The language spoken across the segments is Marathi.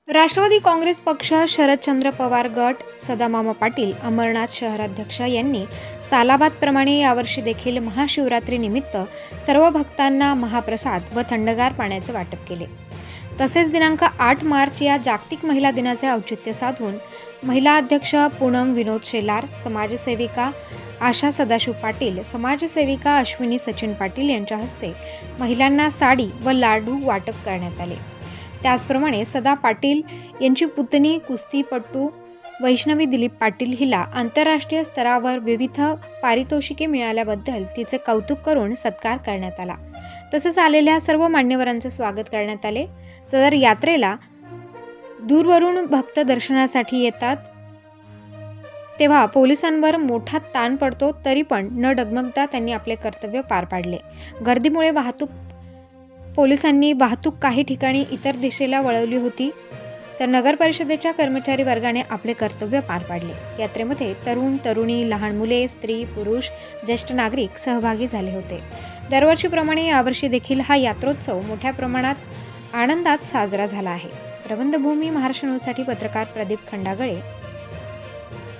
राष्ट्रवादी काँग्रेस पक्ष, शरदचंद्र पवार गट, सदामामा पाटील, अमरनाथ शहराध्यक्ष यांनी सालाबादप्रमाणे यावर्षी देखील महाशिवरात्रीनिमित्त सर्व भक्तांना महाप्रसाद व थंडगार पाण्याचे वाटप केले। तसेच दिनांक 8 मार्च या जागतिक महिला दिनाचे औचित्य साधून महिला अध्यक्ष पूनम विनोद शेलार, समाजसेविका आशा सदाशिव पाटील, समाजसेविका अश्विनी सचिन पाटील यांच्या हस्ते महिलांना साडी व लाडू वाटप करण्यात आले। त्याचप्रमाणे सदा पाटील यांची पुतणी कुस्तीपटू वैष्णवी दिलीप पाटील हिला आंतरराष्ट्रीय स्तरावर विविध पारितोषिके मिळाल्याबद्दल तिचे कौतुक करून सत्कार करण्यात आला। तसेच आलेल्या सर्व मान्यवरांचे स्वागत करण्यात आले। सदर यात्रेला दूरवरून भक्त दर्शनासाठी येतात तेव्हा पोलिसांवर मोठा ताण पडतो, तरी पण न डगमगता त्यांनी आपले कर्तव्य पार पाडले। गर्दीमुळे पोलिसांनी वाहतूक काही ठिकाणी इतर दिशेला वळवली होती, तर नगर परिषदेच्या कर्मचारी वर्गाने आपले कर्तव्य पार पाडले। यात्रेमध्ये तरुण तरुणी, लहान मुले, स्त्री, पुरुष, ज्येष्ठ नागरिक सहभागी झाले होते। दरवर्षीप्रमाणे यावर्षी देखील हा यात्रोत्सव मोठ्या प्रमाणात आनंदात साजरा झाला आहे। प्रबंधभूमी महाराष्ट्र न्यूजसाठी पत्रकार प्रदीप खंडागळे,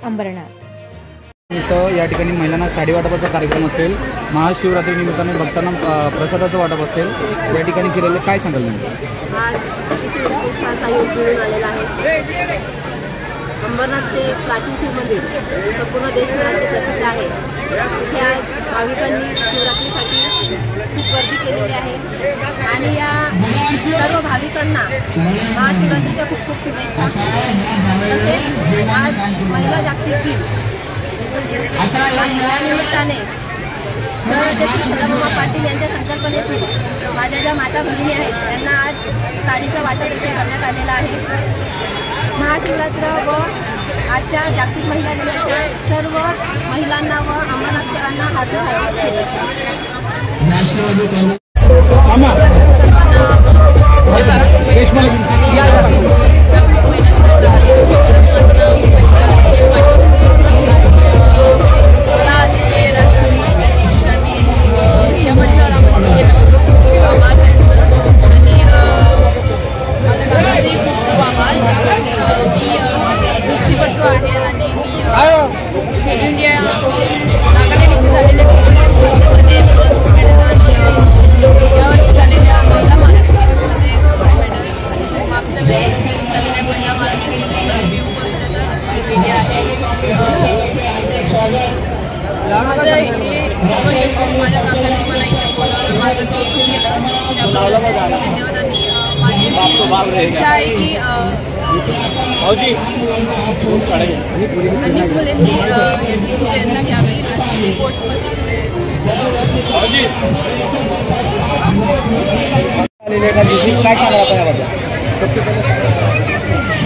अंबरनाथ। या ठिकाणी महिलांना साडी वाटपाचा कार्यक्रम असेल, महाशिवरात्री निमित्ताने भक्तांना प्रसादाचं वाटप असेल, या ठिकाणी केलेलं काय सांगाल तुम्ही? आज अतिशय उत्कृष्ट असा योग जुळून आलेला आहे। अंबरनाथचे प्राचीन शिव मंदिर संपूर्ण देशभराचे प्रसिद्ध आहे। इथे आज भाविकांनी शिवरात्रीसाठी खूप गर्दी केलेली आहे आणि या सर्व भाविकांना महाशिवरात्रीच्या खूप खूप शुभेच्छा। तसेच आज महिला जागतिक दिन या निमित्ताने शहराध्यक्ष सदामामा पाटील यांच्या संकल्पनेतून माझ्या ज्या माता भगिनी आहेत त्यांना आज साडीचं वाटप इथे करण्यात आलेलं आहे। महाशिवरात्र व आजच्या जागतिक महिला दिनाच्या सर्व महिलांना व अंबरनाथकरांना हार्दिक शुभेच्छा।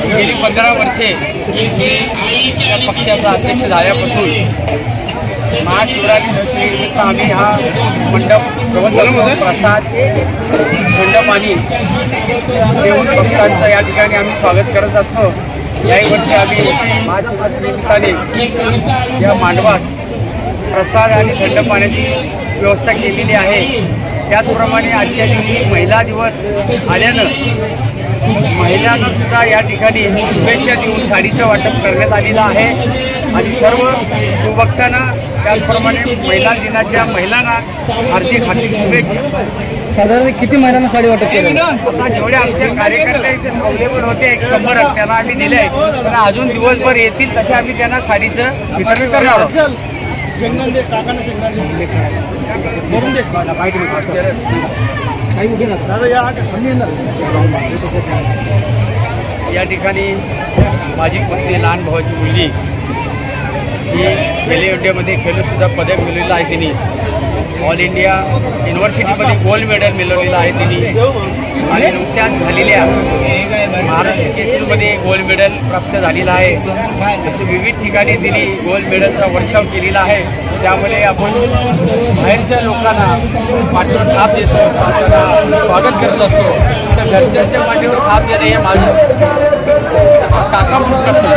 गेली 15 वर्षे या पक्षाचा अध्यक्ष झाल्यापासून महाशिवरात्रीनिमित्त आम्ही हा मंडप प्रसाद थंड पाणी देऊन भक्तांचं या ठिकाणी आम्ही स्वागत करत असतो। याही वर्षी आम्ही महाशिवरात्रीनिमित्ताने या मांडवात प्रसाद आणि थंड पाण्याची व्यवस्था केलेली आहे। त्याचप्रमाणे आजच्या दिवशी महिला दिवस आल्यानं महिलांना सुद्धा या ठिकाणी शुभेच्छा देऊन साडीचं वाटप करण्यात आलेलं आहे आणि सर्व शिवभक्तांना त्याचप्रमाणे महिला दिनाच्या महिलांना हार्दिक शुभेच्छा। साधारण किती महिलांना साडी वाटप केलं? आता जेवढे आमचे कार्यकर्ते इथे अवेलेबल होते 100 त्यांना आम्ही दिले, तर अजून दिवसभर येतील तसे आम्ही त्यांना साडीचं वितरण करणार आहोत। या ठिकाणी माझी पत्नी, लहान भावाची मुलगी ही खेलो इंडियामध्ये खेळूसुद्धा पदक मिळवलेलं आहे। तिने ऑल इंडिया युनिव्हर्सिटीमध्ये गोल्ड मेडल मिळवलेलं आहे तिने आणि नुकत्याच झालेल्या महाराष्ट्र केसरीमध्ये गोल्ड मेडल प्राप्त झालेलं आहे। असे विविध ठिकाणी तिने गोल्ड मेडलचा वर्षाव केलेला आहे। त्यामुळे आपण बाहेरच्या लोकांना पाठीवर थाप देतो, स्वागत करत असतो, तर घरच्यांच्या पाठीवर थाप देणे हे माझं काका म्हणून करतो।